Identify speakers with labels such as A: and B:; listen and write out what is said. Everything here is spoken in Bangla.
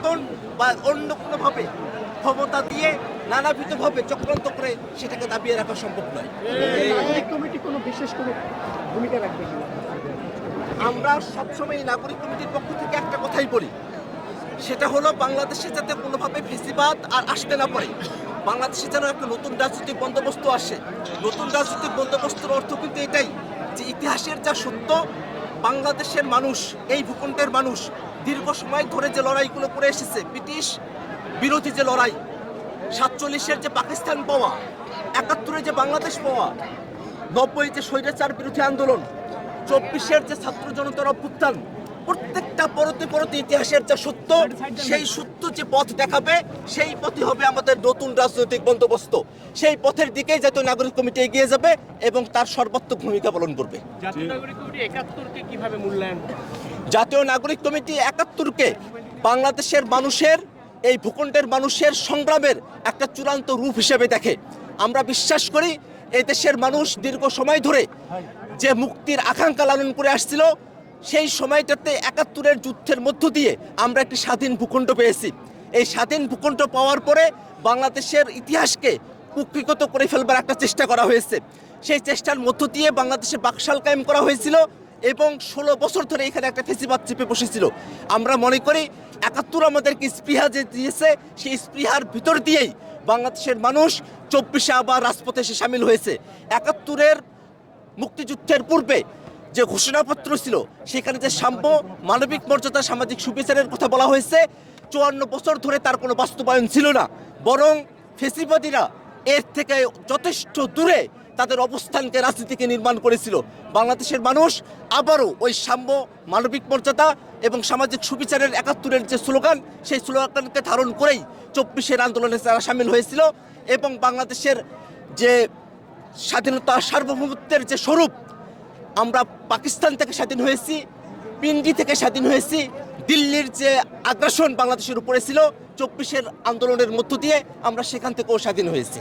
A: বেতন বা অন্য কোনোভাবে ক্ষমতা দিয়ে নানাবিধভাবে চক্রান্ত করে সেটাকে দাবিয়ে রাখা সম্ভব নয়।
B: নাগরিক কমিটি কোনো বিশেষ কোনো ভূমিকা রাখবে কিনা?
A: আমরা সবসময় নাগরিক কমিটির পক্ষ থেকে একটা কথাই বলি, সেটা হলো বাংলাদেশে যাতে কোনোভাবে ফেসিবাদ আর আসতে না পারে, বাংলাদেশে যেন একটা নতুন রাজনৈতিক বন্দোবস্ত আসে। নতুন রাজনৈতিক বন্দোবস্তের অর্থ কিন্তু এটাই যে ইতিহাসের যা সত্য, বাংলাদেশের মানুষ, এই ভূখণ্ডের মানুষ দীর্ঘ সময় ধরে যে লড়াইগুলো করে এসেছে, ব্রিটিশ বিরোধী যে লড়াই, 47-এর যে পাকিস্তান পাওয়া, 71-এ যে বাংলাদেশ পাওয়া, 90-এ যে স্বৈরাচার বিরোধী আন্দোলন, 24-এর যে ছাত্র জনতার অভ্যুত্থান, প্রত্যেকটা পরতে পরতে ইতিহাসের যা সত্য, সেই সত্য যে পথ দেখাবে, সেই পথই হবে আমাদের নতুন রাজনৈতিক বন্দোবস্ত। সেই পথের দিকেই জাতীয় নাগরিক কমিটি এগিয়ে যাবে এবং তার সর্বাত্মক ভূমিকা পালন করবে।
B: জাতীয় নাগরিক কমিটি 71-কে কিভাবে মূল্যায়ন?
A: জাতীয় নাগরিক কমিটি 71-কে বাংলাদেশের মানুষের, এই ভূখণ্ডের মানুষের সংগ্রামের একটা চূড়ান্ত রূপ হিসেবে দেখে। আমরা বিশ্বাস করি এই দেশের মানুষ দীর্ঘ সময় ধরে যে মুক্তির আকাঙ্ক্ষা লালন করে আসছিল, সেই সময়টাতে 71-এর যুদ্ধের মধ্য দিয়ে আমরা একটি স্বাধীন ভূখণ্ড পেয়েছি। এই স্বাধীন ভূখণ্ড পাওয়ার পরে বাংলাদেশের ইতিহাসকে কুক্ষিগত করে ফেলবার একটা চেষ্টা করা হয়েছে। সেই চেষ্টার মধ্য দিয়ে বাংলাদেশে বাকশাল কায়েম করা হয়েছিল এবং 16 বছর ধরে এখানে একটা ফেসিবাদ চেপে বসেছিল। আমরা মনে করি 71 আমাদেরকে স্পৃহা যে দিয়েছে, সেই স্পৃহার ভিতর দিয়েই বাংলাদেশের মানুষ 24-এ আবার রাজপথে এসে সামিল হয়েছে। 71-এর মুক্তিযুদ্ধের পূর্বে যে ঘোষণাপত্র ছিল, সেখানে যে সাম্য, মানবিক মর্যাদা, সামাজিক সুবিচারের কথা বলা হয়েছে, 54 বছর ধরে তার কোনো বাস্তবায়ন ছিল না, বরং ফেসিবাদীরা এর থেকে যথেষ্ট দূরে তাদের অবস্থানকে, রাজনীতিকে নির্মাণ করেছিল। বাংলাদেশের মানুষ আবারও ওই সাম্য, মানবিক মর্যাদা এবং সামাজিক সুবিচারের 71-এর যে স্লোগান, সেই স্লোগানকে ধারণ করেই 24-এর আন্দোলনে তারা সামিল হয়েছিল এবং বাংলাদেশের যে স্বাধীনতা, সার্বভৌমত্বের যে স্বরূপ, আমরা পাকিস্তান থেকে স্বাধীন হয়েছি, পিন্ডি থেকে স্বাধীন হয়েছি, দিল্লির যে আগ্রাসন বাংলাদেশের উপরে ছিল, 24-এর আন্দোলনের মধ্য দিয়ে আমরা সেখান থেকেও স্বাধীন হয়েছি।